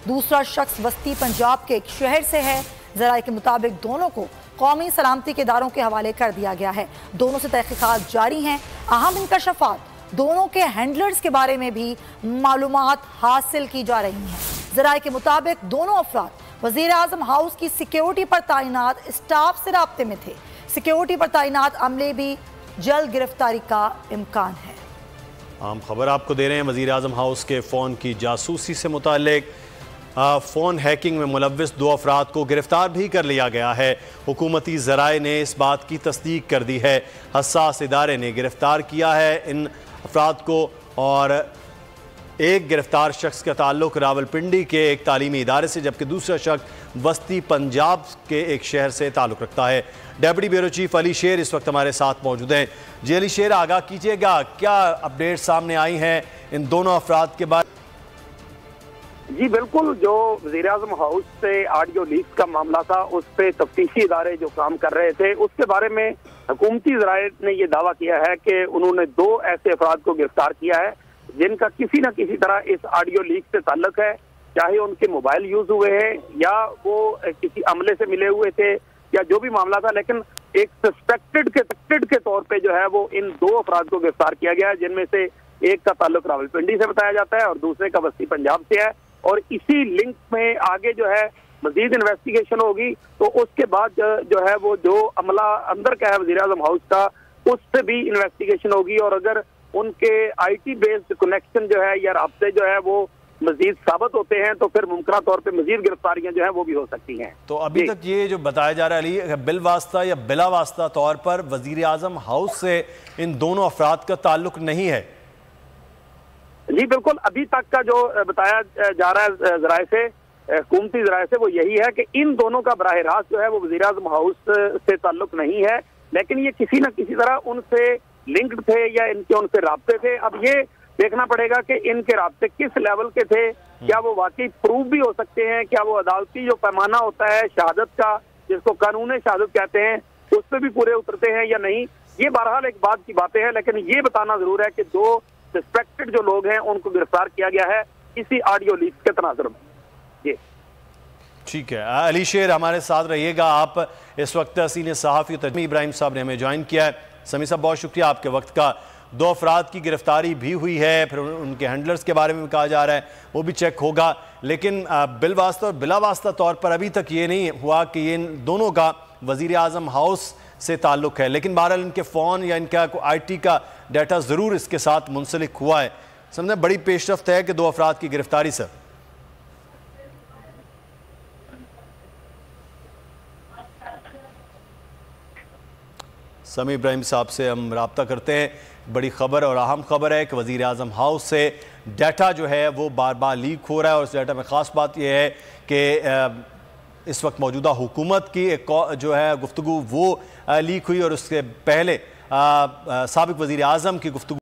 दूसरा शख्स वस्ती पंजाब के एक शहर से है। जराये के मुताबिक दोनों को कौमी सलामती के इदारों के हवाले कर दिया गया है। दोनों से तहकीकात जारी हैं। अहम इंकशाफात दोनों के हैंडलर्स के बारे में भी मालूमात हासिल की जा रही हैं। जराये के मुताबिक दोनों अफराद वज़ीर आज़म हाउस की सिक्योरिटी पर तैनात स्टाफ से राब्ते में थे। सिक्योरिटी पर तैनात अमले भी जल्द गिरफ्तारी का इम्कान है। आम खबर आपको दे रहे हैं वज़ीर आज़म हाउस के फ़ोन की जासूसी से मुताल्लिक फ़ोन हैकिंग में मुलव्विस 2 अफराद को गिरफ्तार भी कर लिया गया है। हुकूमती ज़राए ने इस बात की तस्दीक कर दी है। हसास इदारे ने गिरफ्तार किया है इन अफराद को और एक गिरफ्तार शख्स का ताल्लुक रावलपिंडी के एक तालीमी इदारे से, जबकि दूसरा शख्स वस्ती पंजाब के एक शहर से ताल्लुक रखता है। डेप्यूटी ब्यूरो चीफ अली शेर इस वक्त हमारे साथ मौजूद हैं। जी अली शेर, आगाह कीजिएगा, क्या अपडेट सामने आई हैं इन दोनों अफराद के बारे? जी बिल्कुल, जो वज़ीर आज़म हाउस से ऑडियो लीक का मामला था उस पर तफ्तीशी इदारे जो काम कर रहे थे उसके बारे में हुकूमती ज़राए ने यह दावा किया है कि उन्होंने 2 ऐसे अफराद को गिरफ्तार किया है जिनका किसी न किसी तरह इस ऑडियो लीक से ताल्लुक है, चाहे उनके मोबाइल यूज हुए हैं या वो किसी अमले से मिले हुए थे या जो भी मामला था, लेकिन एक सस्पेक्टेड के तौर पे जो है वो इन 2 अफराद को गिरफ्तार किया गया है, जिनमें से एक का ताल्लुक रावलपिंडी से बताया जाता है और दूसरे का वस्ती पंजाब से है। और इसी लिंक में आगे जो है मजीद इन्वेस्टिगेशन होगी, तो उसके बाद जो है वो जो अमला अंदर का है वज़ीर आज़म हाउस का, उससे भी इन्वेस्टिगेशन होगी और अगर उनके IT बेस्ड कनेक्शन जो है या राब्ते जो है वो मजीद साबित होते हैं तो फिर मुमकिन तौर पे मजीद गिरफ्तारियां जो है वो भी हो सकती हैं। तो अभी तक ये जो बताया जा रहा है अली, बिल वास्ता या बिला वास्ता तौर पर वज़ीर आज़म हाउस से इन दोनों अफराद का ताल्लुक नहीं है? जी बिल्कुल, अभी तक का जो बताया जा रहा है जराए से, हुकूमती जराए से, वो यही है कि इन दोनों का बराह रास्त जो है वो वज़ीर आज़म हाउस से ताल्लुक नहीं है, लेकिन ये किसी न किसी तरह उनसे लिंक्ड थे या इनके उनसे राब्ते थे। अब ये देखना पड़ेगा कि इनके राब्ते किस लेवल के थे, क्या वो वाकई प्रूफ भी हो सकते हैं, क्या वो अदालती जो पैमाना होता है शहादत का, जिसको कानून शहादत कहते हैं, उस पर भी पूरे उतरते हैं या नहीं। ये बहरहाल एक बात की बातें हैं, लेकिन ये बताना जरूर है कि 2 सस्पेक्टेड जो लोग हैं उनको गिरफ्तार किया गया है इसी ऑडियो लीक के तनाजुर में। जी ठीक है, अली शेर हमारे साथ रहिएगा। आप इस वक्त सीनियर सहाफ़ी तजमी इब्राहिम साहब ने हमें ज्वाइन किया है। समी साहब, बहुत शुक्रिया आपके वक्त का। 2 अफराद की गिरफ्तारी भी हुई है, फिर उनके हैंडलर्स के बारे में कहा जा रहा है वो भी चेक होगा, लेकिन बिल वास्ता और बिला वास्ता तौर पर अभी तक ये नहीं हुआ कि इन दोनों का वज़ीर आज़म हाउस से ताल्लुक है। लेकिन बहरहाल इनके फ़ोन या इनका IT का डाटा ज़रूर इसके साथ मुंसलिक हुआ है। समझे बड़ी पेशरफ्त है कि 2 अफराद की गिरफ्तारी सर। समी इब्राहिम साहब से हम रब्ता करते हैं। बड़ी खबर और अहम खबर है कि वज़ीर आज़म हाउस से डाटा जो है वो बार बार लीक हो रहा है और उस डाटा में ख़ास बात यह है कि इस वक्त मौजूदा हुकूमत की एक जो है गुफ्तगू वो लीक हुई और उसके पहले साबिक़ वज़ीर आज़म की गुफ्तगू